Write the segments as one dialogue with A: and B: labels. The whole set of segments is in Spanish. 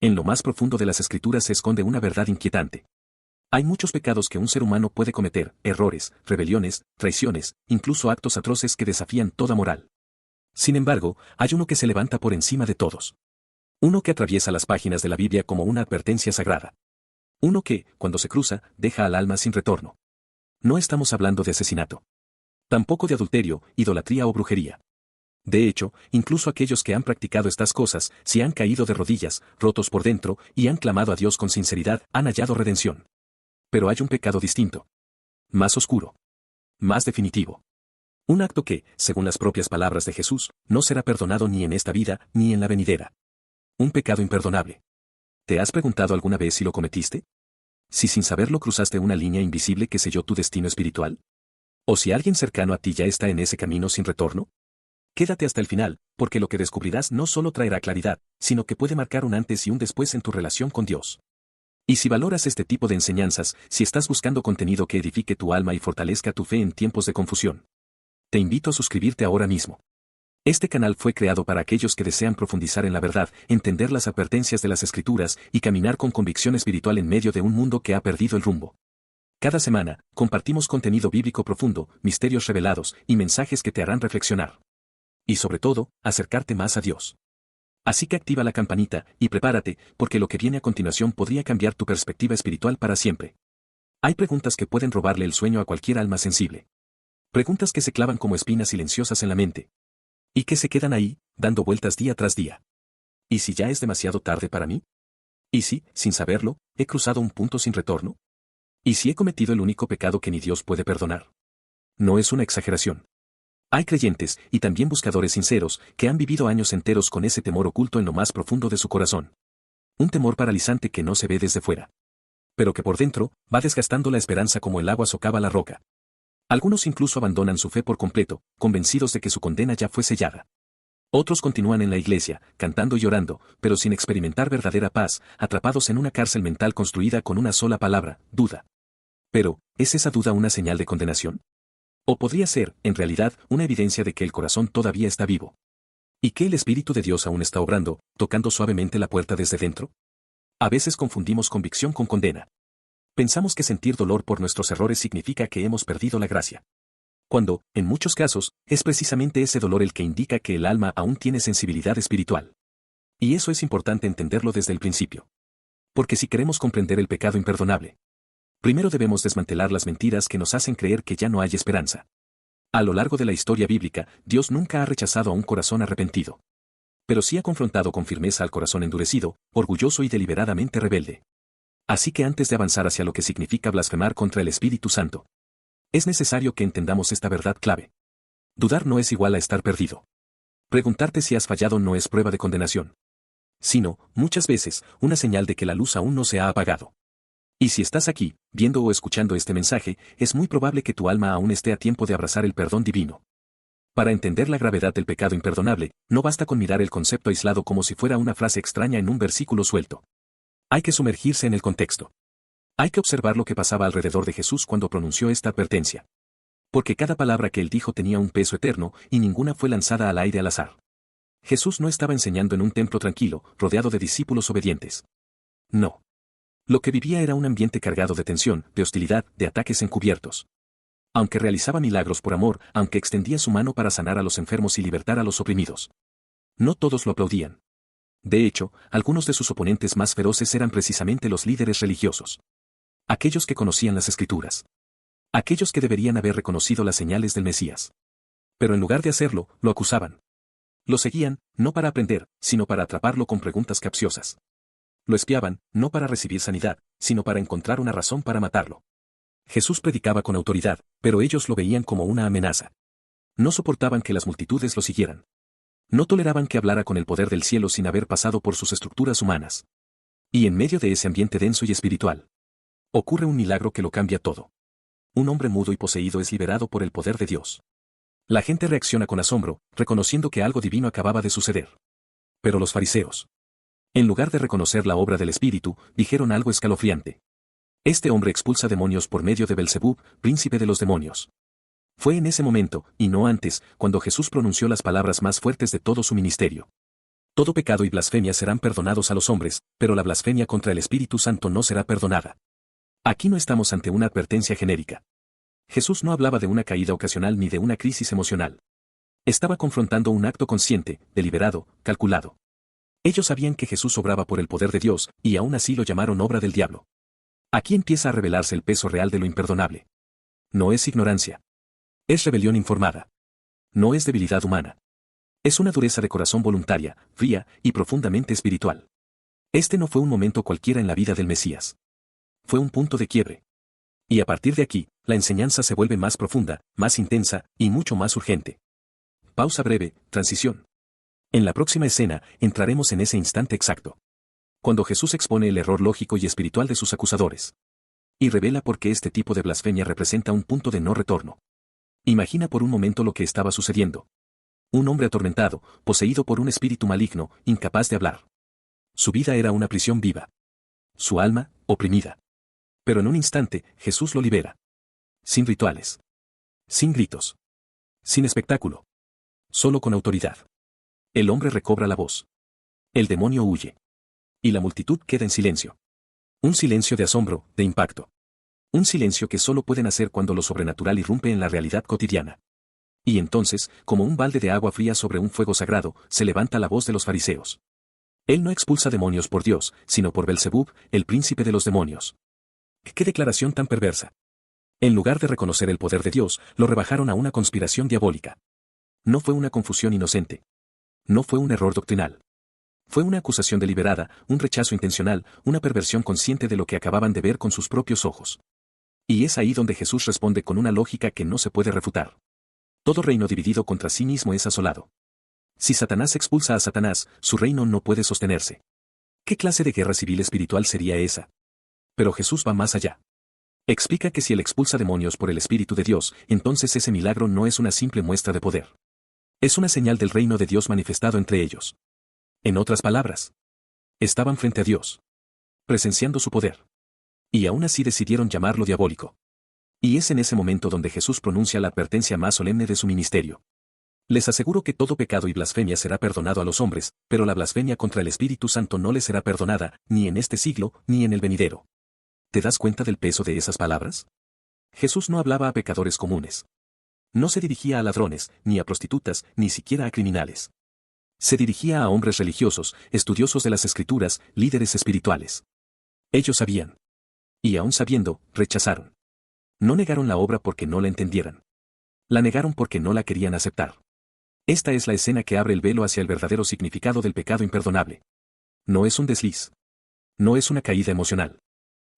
A: En lo más profundo de las Escrituras se esconde una verdad inquietante. Hay muchos pecados que un ser humano puede cometer, errores, rebeliones, traiciones, incluso actos atroces que desafían toda moral. Sin embargo, hay uno que se levanta por encima de todos. Uno que atraviesa las páginas de la Biblia como una advertencia sagrada. Uno que, cuando se cruza, deja al alma sin retorno. No estamos hablando de asesinato. Tampoco de adulterio, idolatría o brujería. De hecho, incluso aquellos que han practicado estas cosas, si han caído de rodillas, rotos por dentro, y han clamado a Dios con sinceridad, han hallado redención. Pero hay un pecado distinto. Más oscuro. Más definitivo. Un acto que, según las propias palabras de Jesús, no será perdonado ni en esta vida, ni en la venidera. Un pecado imperdonable. ¿Te has preguntado alguna vez si lo cometiste? Si sin saberlo cruzaste una línea invisible que selló tu destino espiritual. ¿O si alguien cercano a ti ya está en ese camino sin retorno? Quédate hasta el final, porque lo que descubrirás no solo traerá claridad, sino que puede marcar un antes y un después en tu relación con Dios. Y si valoras este tipo de enseñanzas, si estás buscando contenido que edifique tu alma y fortalezca tu fe en tiempos de confusión, te invito a suscribirte ahora mismo. Este canal fue creado para aquellos que desean profundizar en la verdad, entender las advertencias de las Escrituras y caminar con convicción espiritual en medio de un mundo que ha perdido el rumbo. Cada semana, compartimos contenido bíblico profundo, misterios revelados y mensajes que te harán reflexionar. Y sobre todo, acercarte más a Dios. Así que activa la campanita y prepárate, porque lo que viene a continuación podría cambiar tu perspectiva espiritual para siempre. Hay preguntas que pueden robarle el sueño a cualquier alma sensible. Preguntas que se clavan como espinas silenciosas en la mente. Y que se quedan ahí, dando vueltas día tras día. ¿Y si ya es demasiado tarde para mí? ¿Y si, sin saberlo, he cruzado un punto sin retorno? ¿Y si he cometido el único pecado que ni Dios puede perdonar? No es una exageración. Hay creyentes, y también buscadores sinceros, que han vivido años enteros con ese temor oculto en lo más profundo de su corazón. Un temor paralizante que no se ve desde fuera. Pero que por dentro, va desgastando la esperanza como el agua socava la roca. Algunos incluso abandonan su fe por completo, convencidos de que su condena ya fue sellada. Otros continúan en la iglesia, cantando y orando, pero sin experimentar verdadera paz, atrapados en una cárcel mental construida con una sola palabra, duda. Pero, ¿es esa duda una señal de condenación? ¿O podría ser, en realidad, una evidencia de que el corazón todavía está vivo? ¿Y que el Espíritu de Dios aún está obrando, tocando suavemente la puerta desde dentro? A veces confundimos convicción con condena. Pensamos que sentir dolor por nuestros errores significa que hemos perdido la gracia. Cuando, en muchos casos, es precisamente ese dolor el que indica que el alma aún tiene sensibilidad espiritual. Y eso es importante entenderlo desde el principio. Porque si queremos comprender el pecado imperdonable, primero debemos desmantelar las mentiras que nos hacen creer que ya no hay esperanza. A lo largo de la historia bíblica, Dios nunca ha rechazado a un corazón arrepentido. Pero sí ha confrontado con firmeza al corazón endurecido, orgulloso y deliberadamente rebelde. Así que antes de avanzar hacia lo que significa blasfemar contra el Espíritu Santo, es necesario que entendamos esta verdad clave. Dudar no es igual a estar perdido. Preguntarte si has fallado no es prueba de condenación, sino, muchas veces, una señal de que la luz aún no se ha apagado. Y si estás aquí, viendo o escuchando este mensaje, es muy probable que tu alma aún esté a tiempo de abrazar el perdón divino. Para entender la gravedad del pecado imperdonable, no basta con mirar el concepto aislado como si fuera una frase extraña en un versículo suelto. Hay que sumergirse en el contexto. Hay que observar lo que pasaba alrededor de Jesús cuando pronunció esta advertencia. Porque cada palabra que él dijo tenía un peso eterno, y ninguna fue lanzada al aire al azar. Jesús no estaba enseñando en un templo tranquilo, rodeado de discípulos obedientes. No. Lo que vivía era un ambiente cargado de tensión, de hostilidad, de ataques encubiertos. Aunque realizaba milagros por amor, aunque extendía su mano para sanar a los enfermos y libertar a los oprimidos, no todos lo aplaudían. De hecho, algunos de sus oponentes más feroces eran precisamente los líderes religiosos. Aquellos que conocían las Escrituras. Aquellos que deberían haber reconocido las señales del Mesías. Pero en lugar de hacerlo, lo acusaban. Lo seguían, no para aprender, sino para atraparlo con preguntas capciosas. Lo espiaban, no para recibir sanidad, sino para encontrar una razón para matarlo. Jesús predicaba con autoridad, pero ellos lo veían como una amenaza. No soportaban que las multitudes lo siguieran. No toleraban que hablara con el poder del cielo sin haber pasado por sus estructuras humanas. Y en medio de ese ambiente denso y espiritual, ocurre un milagro que lo cambia todo. Un hombre mudo y poseído es liberado por el poder de Dios. La gente reacciona con asombro, reconociendo que algo divino acababa de suceder. Pero los fariseos, en lugar de reconocer la obra del Espíritu, dijeron algo escalofriante. Este hombre expulsa demonios por medio de Belzebub, príncipe de los demonios. Fue en ese momento, y no antes, cuando Jesús pronunció las palabras más fuertes de todo su ministerio. Todo pecado y blasfemia serán perdonados a los hombres, pero la blasfemia contra el Espíritu Santo no será perdonada. Aquí no estamos ante una advertencia genérica. Jesús no hablaba de una caída ocasional ni de una crisis emocional. Estaba confrontando un acto consciente, deliberado, calculado. Ellos sabían que Jesús obraba por el poder de Dios, y aún así lo llamaron obra del diablo. Aquí empieza a revelarse el peso real de lo imperdonable. No es ignorancia. Es rebelión informada. No es debilidad humana. Es una dureza de corazón voluntaria, fría y profundamente espiritual. Este no fue un momento cualquiera en la vida del Mesías. Fue un punto de quiebre. Y a partir de aquí, la enseñanza se vuelve más profunda, más intensa y mucho más urgente. Pausa breve, transición. En la próxima escena, entraremos en ese instante exacto. Cuando Jesús expone el error lógico y espiritual de sus acusadores. Y revela por qué este tipo de blasfemia representa un punto de no retorno. Imagina por un momento lo que estaba sucediendo. Un hombre atormentado, poseído por un espíritu maligno, incapaz de hablar. Su vida era una prisión viva. Su alma, oprimida. Pero en un instante, Jesús lo libera. Sin rituales. Sin gritos. Sin espectáculo. Solo con autoridad. El hombre recobra la voz. El demonio huye. Y la multitud queda en silencio. Un silencio de asombro, de impacto. Un silencio que solo pueden hacer cuando lo sobrenatural irrumpe en la realidad cotidiana. Y entonces, como un balde de agua fría sobre un fuego sagrado, se levanta la voz de los fariseos. Él no expulsa demonios por Dios, sino por Belzebub, el príncipe de los demonios. ¡Qué declaración tan perversa! En lugar de reconocer el poder de Dios, lo rebajaron a una conspiración diabólica. No fue una confusión inocente. No fue un error doctrinal. Fue una acusación deliberada, un rechazo intencional, una perversión consciente de lo que acababan de ver con sus propios ojos. Y es ahí donde Jesús responde con una lógica que no se puede refutar. Todo reino dividido contra sí mismo es asolado. Si Satanás expulsa a Satanás, su reino no puede sostenerse. ¿Qué clase de guerra civil espiritual sería esa? Pero Jesús va más allá. Explica que si él expulsa demonios por el Espíritu de Dios, entonces ese milagro no es una simple muestra de poder. Es una señal del reino de Dios manifestado entre ellos. En otras palabras, estaban frente a Dios, presenciando su poder. Y aún así decidieron llamarlo diabólico. Y es en ese momento donde Jesús pronuncia la advertencia más solemne de su ministerio. Les aseguro que todo pecado y blasfemia será perdonado a los hombres, pero la blasfemia contra el Espíritu Santo no les será perdonada, ni en este siglo, ni en el venidero. ¿Te das cuenta del peso de esas palabras? Jesús no hablaba a pecadores comunes. No se dirigía a ladrones, ni a prostitutas, ni siquiera a criminales. Se dirigía a hombres religiosos, estudiosos de las Escrituras, líderes espirituales. Ellos sabían. Y aún sabiendo, rechazaron. No negaron la obra porque no la entendieran. La negaron porque no la querían aceptar. Esta es la escena que abre el velo hacia el verdadero significado del pecado imperdonable. No es un desliz. No es una caída emocional.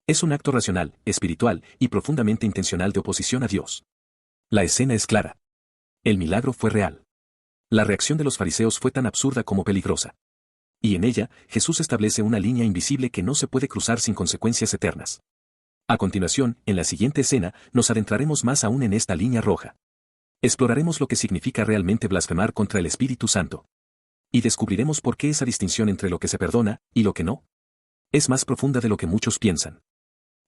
A: Es un acto racional, espiritual y profundamente intencional de oposición a Dios. La escena es clara. El milagro fue real. La reacción de los fariseos fue tan absurda como peligrosa. Y en ella, Jesús establece una línea invisible que no se puede cruzar sin consecuencias eternas. A continuación, en la siguiente escena, nos adentraremos más aún en esta línea roja. Exploraremos lo que significa realmente blasfemar contra el Espíritu Santo. Y descubriremos por qué esa distinción entre lo que se perdona y lo que no es más profunda de lo que muchos piensan.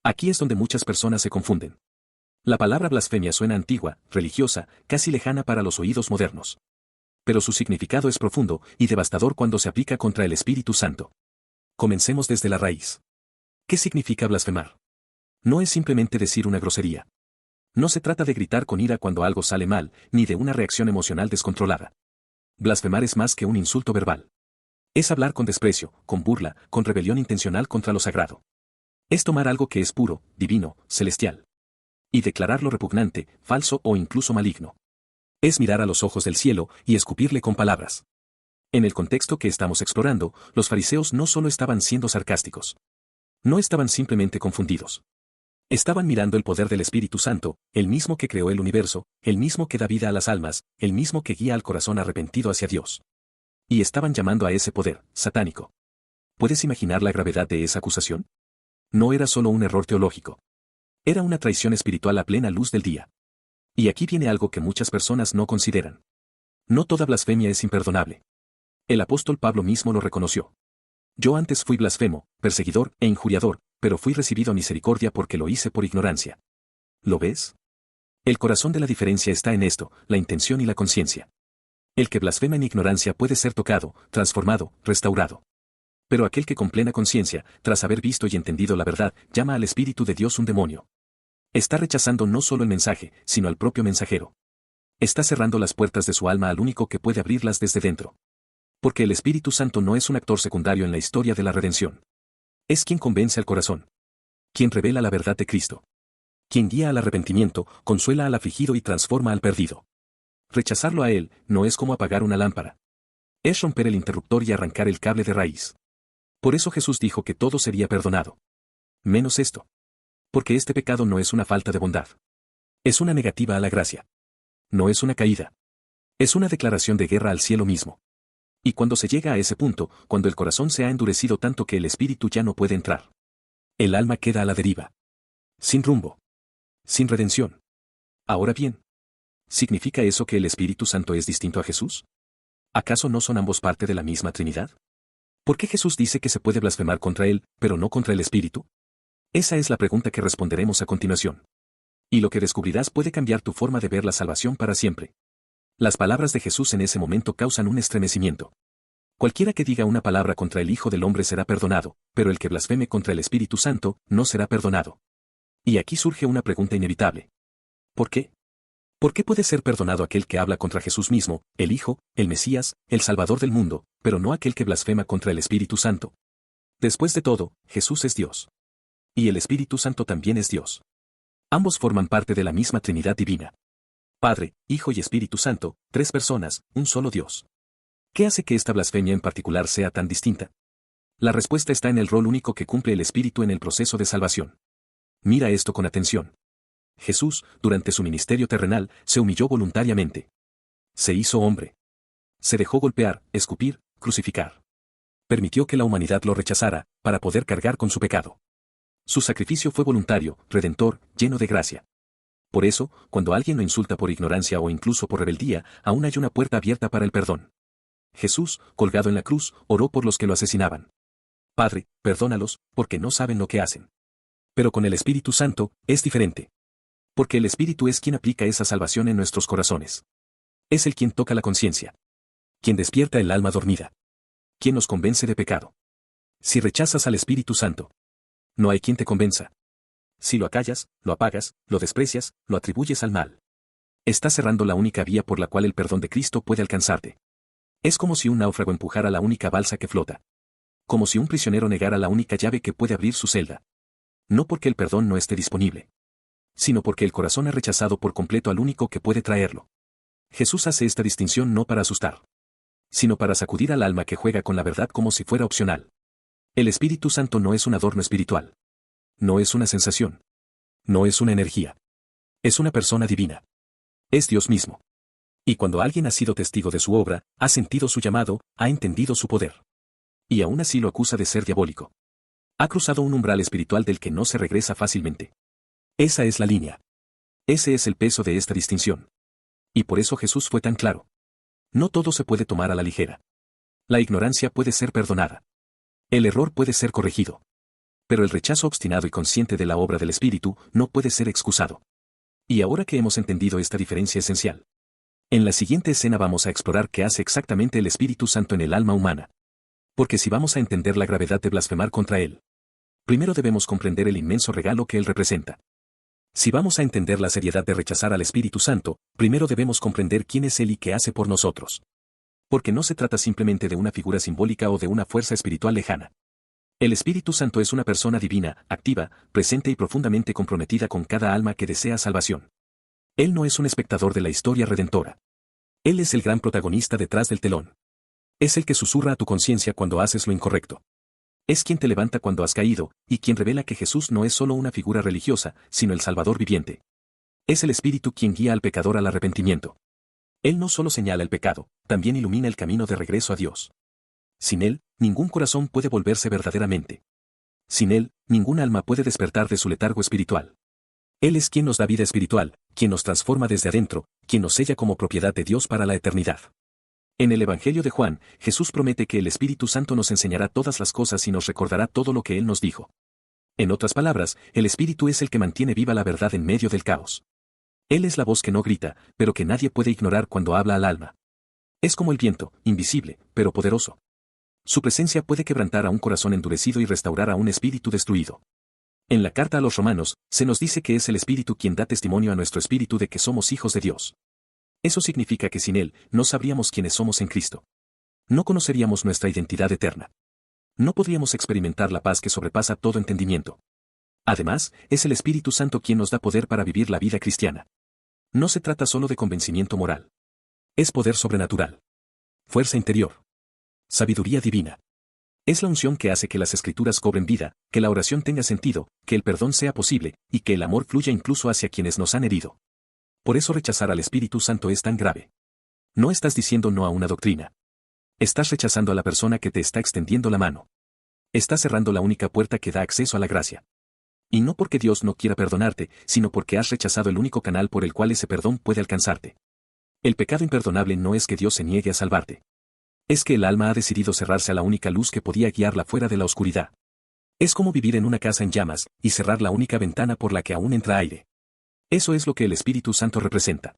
A: Aquí es donde muchas personas se confunden. La palabra blasfemia suena antigua, religiosa, casi lejana para los oídos modernos. Pero su significado es profundo y devastador cuando se aplica contra el Espíritu Santo. Comencemos desde la raíz. ¿Qué significa blasfemar? No es simplemente decir una grosería. No se trata de gritar con ira cuando algo sale mal, ni de una reacción emocional descontrolada. Blasfemar es más que un insulto verbal. Es hablar con desprecio, con burla, con rebelión intencional contra lo sagrado. Es tomar algo que es puro, divino, celestial. Y declararlo repugnante, falso o incluso maligno. Es mirar a los ojos del cielo y escupirle con palabras. En el contexto que estamos explorando, los fariseos no solo estaban siendo sarcásticos. No estaban simplemente confundidos. Estaban mirando el poder del Espíritu Santo, el mismo que creó el universo, el mismo que da vida a las almas, el mismo que guía al corazón arrepentido hacia Dios. Y estaban llamando a ese poder, satánico. ¿Puedes imaginar la gravedad de esa acusación? No era solo un error teológico. Era una traición espiritual a plena luz del día. Y aquí viene algo que muchas personas no consideran. No toda blasfemia es imperdonable. El apóstol Pablo mismo lo reconoció. Yo antes fui blasfemo, perseguidor e injuriador, pero fui recibido a misericordia porque lo hice por ignorancia. ¿Lo ves? El corazón de la diferencia está en esto, la intención y la conciencia. El que blasfema en ignorancia puede ser tocado, transformado, restaurado. Pero aquel que con plena conciencia, tras haber visto y entendido la verdad, llama al Espíritu de Dios un demonio. Está rechazando no solo el mensaje, sino al propio mensajero. Está cerrando las puertas de su alma al único que puede abrirlas desde dentro. Porque el Espíritu Santo no es un actor secundario en la historia de la redención. Es quien convence al corazón. Quien revela la verdad de Cristo. Quien guía al arrepentimiento, consuela al afligido y transforma al perdido. Rechazarlo a Él no es como apagar una lámpara. Es romper el interruptor y arrancar el cable de raíz. Por eso Jesús dijo que todo sería perdonado. Menos esto. Porque este pecado no es una falta de bondad. Es una negativa a la gracia. No es una caída. Es una declaración de guerra al cielo mismo. Y cuando se llega a ese punto, cuando el corazón se ha endurecido tanto que el espíritu ya no puede entrar, el alma queda a la deriva. Sin rumbo. Sin redención. Ahora bien, ¿significa eso que el Espíritu Santo es distinto a Jesús? ¿Acaso no son ambos parte de la misma Trinidad? ¿Por qué Jesús dice que se puede blasfemar contra Él, pero no contra el Espíritu? Esa es la pregunta que responderemos a continuación. Y lo que descubrirás puede cambiar tu forma de ver la salvación para siempre. Las palabras de Jesús en ese momento causan un estremecimiento. Cualquiera que diga una palabra contra el Hijo del Hombre será perdonado, pero el que blasfeme contra el Espíritu Santo no será perdonado. Y aquí surge una pregunta inevitable. ¿Por qué? ¿Por qué puede ser perdonado aquel que habla contra Jesús mismo, el Hijo, el Mesías, el Salvador del mundo, pero no aquel que blasfema contra el Espíritu Santo? Después de todo, Jesús es Dios. Y el Espíritu Santo también es Dios. Ambos forman parte de la misma Trinidad divina. Padre, Hijo y Espíritu Santo, tres personas, un solo Dios. ¿Qué hace que esta blasfemia en particular sea tan distinta? La respuesta está en el rol único que cumple el Espíritu en el proceso de salvación. Mira esto con atención. Jesús, durante su ministerio terrenal, se humilló voluntariamente. Se hizo hombre. Se dejó golpear, escupir, crucificar. Permitió que la humanidad lo rechazara, para poder cargar con su pecado. Su sacrificio fue voluntario, redentor, lleno de gracia. Por eso, cuando alguien lo insulta por ignorancia o incluso por rebeldía, aún hay una puerta abierta para el perdón. Jesús, colgado en la cruz, oró por los que lo asesinaban. Padre, perdónalos, porque no saben lo que hacen. Pero con el Espíritu Santo, es diferente. Porque el Espíritu es quien aplica esa salvación en nuestros corazones. Es el quien toca la conciencia. Quien despierta el alma dormida. Quien nos convence de pecado. Si rechazas al Espíritu Santo, no hay quien te convenza. Si lo acallas, lo apagas, lo desprecias, lo atribuyes al mal. Estás cerrando la única vía por la cual el perdón de Cristo puede alcanzarte. Es como si un náufrago empujara la única balsa que flota. Como si un prisionero negara la única llave que puede abrir su celda. No porque el perdón no esté disponible, sino porque el corazón ha rechazado por completo al único que puede traerlo. Jesús hace esta distinción no para asustar, sino para sacudir al alma que juega con la verdad como si fuera opcional. El Espíritu Santo no es un adorno espiritual. No es una sensación. No es una energía. Es una persona divina. Es Dios mismo. Y cuando alguien ha sido testigo de su obra, ha sentido su llamado, ha entendido su poder. Y aún así lo acusa de ser diabólico. Ha cruzado un umbral espiritual del que no se regresa fácilmente. Esa es la línea. Ese es el peso de esta distinción. Y por eso Jesús fue tan claro. No todo se puede tomar a la ligera. La ignorancia puede ser perdonada. El error puede ser corregido. Pero el rechazo obstinado y consciente de la obra del Espíritu no puede ser excusado. Y ahora que hemos entendido esta diferencia esencial, en la siguiente escena vamos a explorar qué hace exactamente el Espíritu Santo en el alma humana. Porque si vamos a entender la gravedad de blasfemar contra Él, primero debemos comprender el inmenso regalo que Él representa. Si vamos a entender la seriedad de rechazar al Espíritu Santo, primero debemos comprender quién es Él y qué hace por nosotros. Porque no se trata simplemente de una figura simbólica o de una fuerza espiritual lejana. El Espíritu Santo es una persona divina, activa, presente y profundamente comprometida con cada alma que desea salvación. Él no es un espectador de la historia redentora. Él es el gran protagonista detrás del telón. Es el que susurra a tu conciencia cuando haces lo incorrecto. Es quien te levanta cuando has caído, y quien revela que Jesús no es solo una figura religiosa, sino el Salvador viviente. Es el Espíritu quien guía al pecador al arrepentimiento. Él no solo señala el pecado, también ilumina el camino de regreso a Dios. Sin Él, ningún corazón puede volverse verdaderamente. Sin Él, ningún alma puede despertar de su letargo espiritual. Él es quien nos da vida espiritual, quien nos transforma desde adentro, quien nos sella como propiedad de Dios para la eternidad. En el Evangelio de Juan, Jesús promete que el Espíritu Santo nos enseñará todas las cosas y nos recordará todo lo que Él nos dijo. En otras palabras, el Espíritu es el que mantiene viva la verdad en medio del caos. Él es la voz que no grita, pero que nadie puede ignorar cuando habla al alma. Es como el viento, invisible, pero poderoso. Su presencia puede quebrantar a un corazón endurecido y restaurar a un espíritu destruido. En la carta a los Romanos, se nos dice que es el Espíritu quien da testimonio a nuestro espíritu de que somos hijos de Dios. Eso significa que sin Él, no sabríamos quiénes somos en Cristo. No conoceríamos nuestra identidad eterna. No podríamos experimentar la paz que sobrepasa todo entendimiento. Además, es el Espíritu Santo quien nos da poder para vivir la vida cristiana. No se trata solo de convencimiento moral. Es poder sobrenatural. Fuerza interior. Sabiduría divina. Es la unción que hace que las escrituras cobren vida, que la oración tenga sentido, que el perdón sea posible, y que el amor fluya incluso hacia quienes nos han herido. Por eso rechazar al Espíritu Santo es tan grave. No estás diciendo no a una doctrina. Estás rechazando a la persona que te está extendiendo la mano. Estás cerrando la única puerta que da acceso a la gracia. Y no porque Dios no quiera perdonarte, sino porque has rechazado el único canal por el cual ese perdón puede alcanzarte. El pecado imperdonable no es que Dios se niegue a salvarte. Es que el alma ha decidido cerrarse a la única luz que podía guiarla fuera de la oscuridad. Es como vivir en una casa en llamas, y cerrar la única ventana por la que aún entra aire. Eso es lo que el Espíritu Santo representa.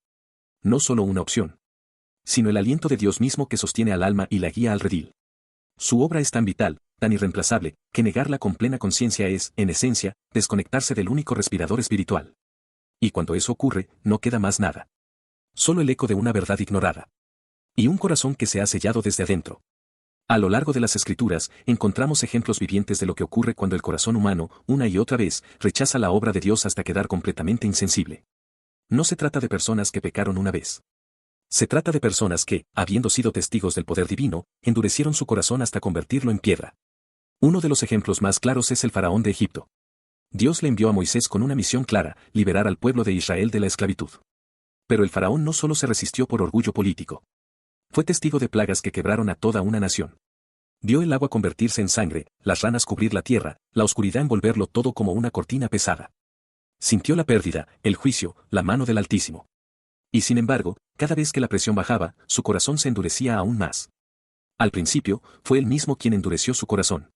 A: No solo una opción, sino el aliento de Dios mismo que sostiene al alma y la guía al redil. Su obra es tan vital, tan irreemplazable, que negarla con plena conciencia es, en esencia, desconectarse del único respirador espiritual. Y cuando eso ocurre, no queda más nada. Solo el eco de una verdad ignorada. Y un corazón que se ha sellado desde adentro. A lo largo de las Escrituras, encontramos ejemplos vivientes de lo que ocurre cuando el corazón humano, una y otra vez, rechaza la obra de Dios hasta quedar completamente insensible. No se trata de personas que pecaron una vez. Se trata de personas que, habiendo sido testigos del poder divino, endurecieron su corazón hasta convertirlo en piedra. Uno de los ejemplos más claros es el faraón de Egipto. Dios le envió a Moisés con una misión clara, liberar al pueblo de Israel de la esclavitud. Pero el faraón no solo se resistió por orgullo político. Fue testigo de plagas que quebraron a toda una nación. Vio el agua convertirse en sangre, las ranas cubrir la tierra, la oscuridad envolverlo todo como una cortina pesada. Sintió la pérdida, el juicio, la mano del Altísimo. Y sin embargo, cada vez que la presión bajaba, su corazón se endurecía aún más. Al principio, fue él mismo quien endureció su corazón.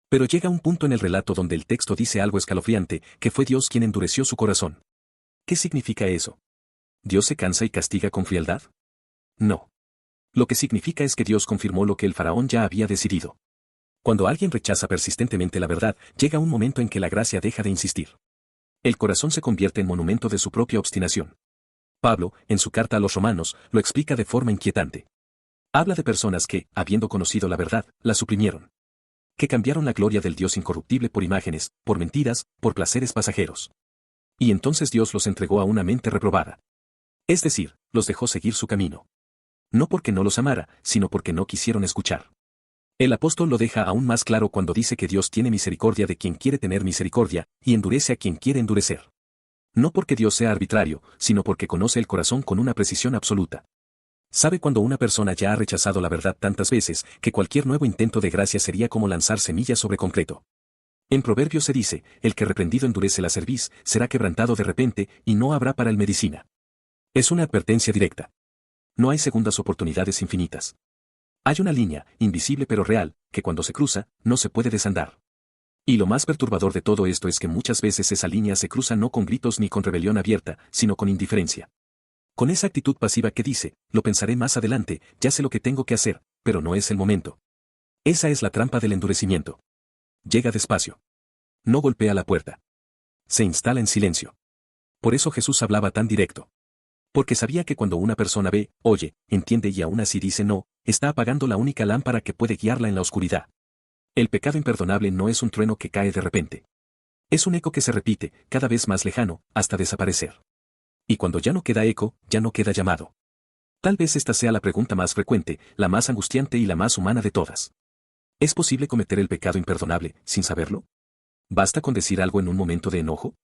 A: Pero llega un punto en el relato donde el texto dice algo escalofriante, que fue Dios quien endureció su corazón. ¿Qué significa eso? ¿Dios se cansa y castiga con frialdad? No. Lo que significa es que Dios confirmó lo que el faraón ya había decidido. Cuando alguien rechaza persistentemente la verdad, llega un momento en que la gracia deja de insistir. El corazón se convierte en monumento de su propia obstinación. Pablo, en su carta a los Romanos, lo explica de forma inquietante. Habla de personas que, habiendo conocido la verdad, la suprimieron. Que cambiaron la gloria del Dios incorruptible por imágenes, por mentiras, por placeres pasajeros. Y entonces Dios los entregó a una mente reprobada. Es decir, los dejó seguir su camino. No porque no los amara, sino porque no quisieron escuchar. El apóstol lo deja aún más claro cuando dice que Dios tiene misericordia de quien quiere tener misericordia, y endurece a quien quiere endurecer. No porque Dios sea arbitrario, sino porque conoce el corazón con una precisión absoluta. Sabe cuando una persona ya ha rechazado la verdad tantas veces, que cualquier nuevo intento de gracia sería como lanzar semillas sobre concreto. En Proverbios se dice, el que reprendido endurece la cerviz, será quebrantado de repente, y no habrá para él medicina. Es una advertencia directa. No hay segundas oportunidades infinitas. Hay una línea, invisible pero real, que cuando se cruza, no se puede desandar. Y lo más perturbador de todo esto es que muchas veces esa línea se cruza no con gritos ni con rebelión abierta, sino con indiferencia. Con esa actitud pasiva que dice, lo pensaré más adelante, ya sé lo que tengo que hacer, pero no es el momento. Esa es la trampa del endurecimiento. Llega despacio. No golpea la puerta. Se instala en silencio. Por eso Jesús hablaba tan directo. Porque sabía que cuando una persona ve, oye, entiende y aún así dice no, está apagando la única lámpara que puede guiarla en la oscuridad. El pecado imperdonable no es un trueno que cae de repente. Es un eco que se repite, cada vez más lejano, hasta desaparecer. Y cuando ya no queda eco, ya no queda llamado. Tal vez esta sea la pregunta más frecuente, la más angustiante y la más humana de todas. ¿Es posible cometer el pecado imperdonable, sin saberlo? ¿Basta con decir algo en un momento de enojo?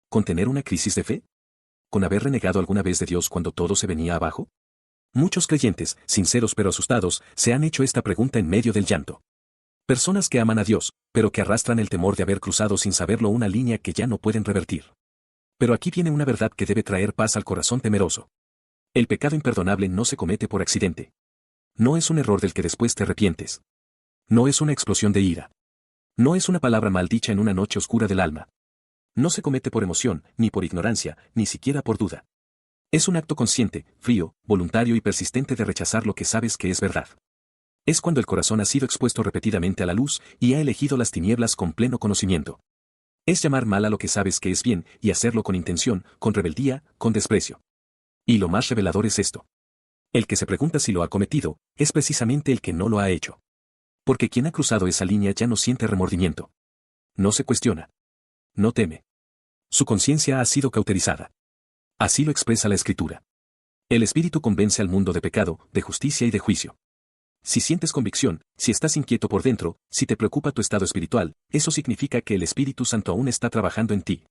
A: ¿Con tener una crisis de fe? ¿Con haber renegado alguna vez de Dios cuando todo se venía abajo? Muchos creyentes, sinceros pero asustados, se han hecho esta pregunta en medio del llanto. Personas que aman a Dios, pero que arrastran el temor de haber cruzado sin saberlo una línea que ya no pueden revertir. Pero aquí viene una verdad que debe traer paz al corazón temeroso. El pecado imperdonable no se comete por accidente. No es un error del que después te arrepientes. No es una explosión de ira. No es una palabra maldicha en una noche oscura del alma. No se comete por emoción, ni por ignorancia, ni siquiera por duda. Es un acto consciente, frío, voluntario y persistente de rechazar lo que sabes que es verdad. Es cuando el corazón ha sido expuesto repetidamente a la luz y ha elegido las tinieblas con pleno conocimiento. Es llamar mal a lo que sabes que es bien y hacerlo con intención, con rebeldía, con desprecio. Y lo más revelador es esto. El que se pregunta si lo ha cometido, es precisamente el que no lo ha hecho. Porque quien ha cruzado esa línea ya no siente remordimiento. No se cuestiona. No teme. Su conciencia ha sido cauterizada. Así lo expresa la Escritura. El Espíritu convence al mundo de pecado, de justicia y de juicio. Si sientes convicción, si estás inquieto por dentro, si te preocupa tu estado espiritual, eso significa que el Espíritu Santo aún está trabajando en ti.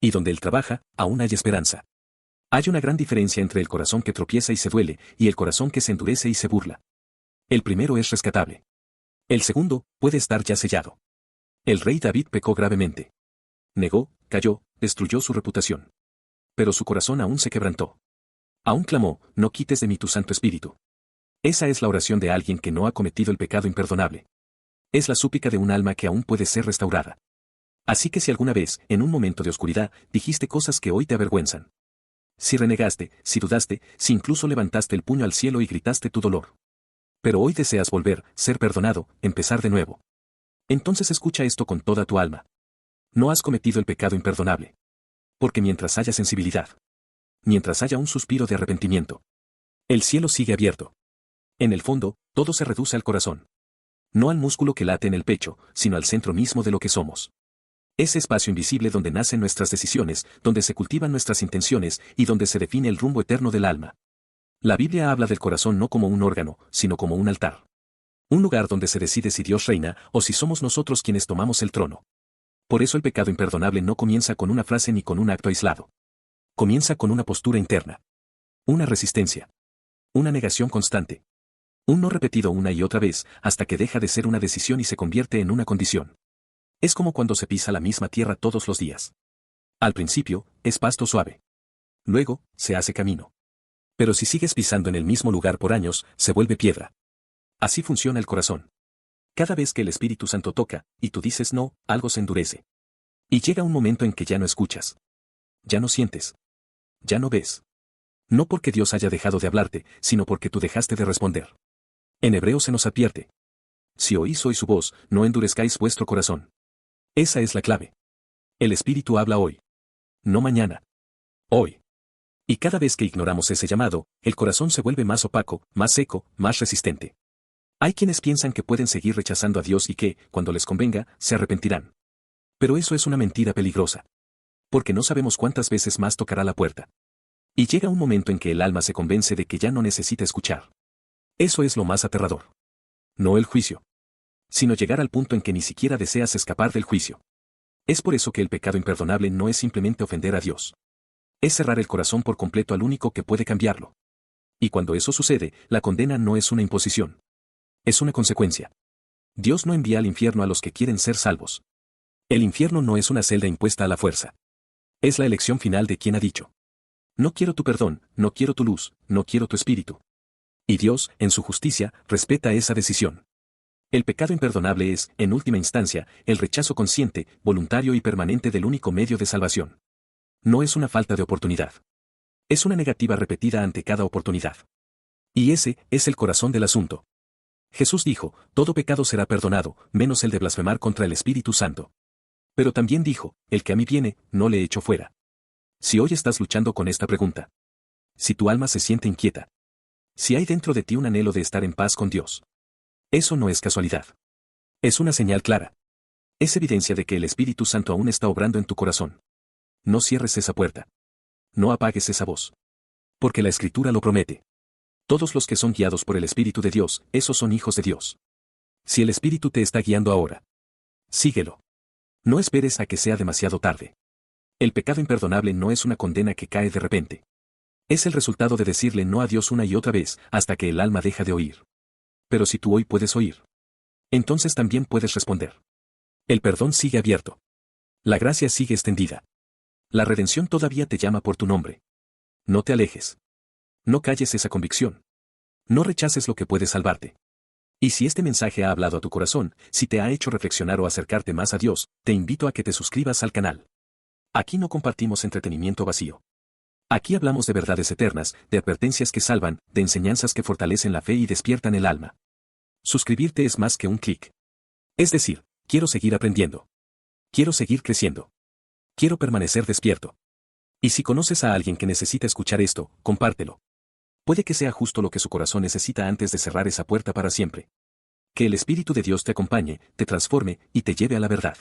A: Y donde Él trabaja, aún hay esperanza. Hay una gran diferencia entre el corazón que tropieza y se duele, y el corazón que se endurece y se burla. El primero es rescatable. El segundo, puede estar ya sellado. El rey David pecó gravemente. Negó, cayó, destruyó su reputación. Pero su corazón aún se quebrantó. Aún clamó, no quites de mí tu Santo Espíritu. Esa es la oración de alguien que no ha cometido el pecado imperdonable. Es la súplica de un alma que aún puede ser restaurada. Así que si alguna vez, en un momento de oscuridad, dijiste cosas que hoy te avergüenzan. Si renegaste, si dudaste, si incluso levantaste el puño al cielo y gritaste tu dolor. Pero hoy deseas volver, ser perdonado, empezar de nuevo. Entonces escucha esto con toda tu alma. No has cometido el pecado imperdonable. Porque mientras haya sensibilidad, mientras haya un suspiro de arrepentimiento, el cielo sigue abierto. En el fondo, todo se reduce al corazón. No al músculo que late en el pecho, sino al centro mismo de lo que somos. Ese espacio invisible donde nacen nuestras decisiones, donde se cultivan nuestras intenciones y donde se define el rumbo eterno del alma. La Biblia habla del corazón no como un órgano, sino como un altar. Un lugar donde se decide si Dios reina o si somos nosotros quienes tomamos el trono. Por eso el pecado imperdonable no comienza con una frase ni con un acto aislado. Comienza con una postura interna. Una resistencia. Una negación constante. Un no repetido una y otra vez hasta que deja de ser una decisión y se convierte en una condición. Es como cuando se pisa la misma tierra todos los días. Al principio, es pasto suave. Luego, se hace camino. Pero si sigues pisando en el mismo lugar por años, se vuelve piedra. Así funciona el corazón. Cada vez que el Espíritu Santo toca, y tú dices no, algo se endurece. Y llega un momento en que ya no escuchas. Ya no sientes. Ya no ves. No porque Dios haya dejado de hablarte, sino porque tú dejaste de responder. En hebreo se nos advierte. Si oís hoy su voz, no endurezcáis vuestro corazón. Esa es la clave. El Espíritu habla hoy. No mañana. Hoy. Y cada vez que ignoramos ese llamado, el corazón se vuelve más opaco, más seco, más resistente. Hay quienes piensan que pueden seguir rechazando a Dios y que, cuando les convenga, se arrepentirán. Pero eso es una mentira peligrosa. Porque no sabemos cuántas veces más tocará la puerta. Y llega un momento en que el alma se convence de que ya no necesita escuchar. Eso es lo más aterrador. No el juicio. Sino llegar al punto en que ni siquiera deseas escapar del juicio. Es por eso que el pecado imperdonable no es simplemente ofender a Dios. Es cerrar el corazón por completo al único que puede cambiarlo. Y cuando eso sucede, la condena no es una imposición. Es una consecuencia. Dios no envía al infierno a los que quieren ser salvos. El infierno no es una celda impuesta a la fuerza. Es la elección final de quien ha dicho: no quiero tu perdón, no quiero tu luz, no quiero tu espíritu. Y Dios, en su justicia, respeta esa decisión. El pecado imperdonable es, en última instancia, el rechazo consciente, voluntario y permanente del único medio de salvación. No es una falta de oportunidad. Es una negativa repetida ante cada oportunidad. Y ese es el corazón del asunto. Jesús dijo: todo pecado será perdonado, menos el de blasfemar contra el Espíritu Santo. Pero también dijo: el que a mí viene, no le echo fuera. Si hoy estás luchando con esta pregunta. Si tu alma se siente inquieta. Si hay dentro de ti un anhelo de estar en paz con Dios. Eso no es casualidad. Es una señal clara. Es evidencia de que el Espíritu Santo aún está obrando en tu corazón. No cierres esa puerta. No apagues esa voz. Porque la Escritura lo promete. Todos los que son guiados por el Espíritu de Dios, esos son hijos de Dios. Si el Espíritu te está guiando ahora, síguelo. No esperes a que sea demasiado tarde. El pecado imperdonable no es una condena que cae de repente. Es el resultado de decirle no a Dios una y otra vez, hasta que el alma deja de oír. Pero si tú hoy puedes oír, entonces también puedes responder. El perdón sigue abierto. La gracia sigue extendida. La redención todavía te llama por tu nombre. No te alejes. No calles esa convicción. No rechaces lo que puede salvarte. Y si este mensaje ha hablado a tu corazón, si te ha hecho reflexionar o acercarte más a Dios, te invito a que te suscribas al canal. Aquí no compartimos entretenimiento vacío. Aquí hablamos de verdades eternas, de advertencias que salvan, de enseñanzas que fortalecen la fe y despiertan el alma. Suscribirte es más que un clic. Es decir, quiero seguir aprendiendo. Quiero seguir creciendo. Quiero permanecer despierto. Y si conoces a alguien que necesita escuchar esto, compártelo. Puede que sea justo lo que su corazón necesita antes de cerrar esa puerta para siempre. Que el Espíritu de Dios te acompañe, te transforme y te lleve a la verdad.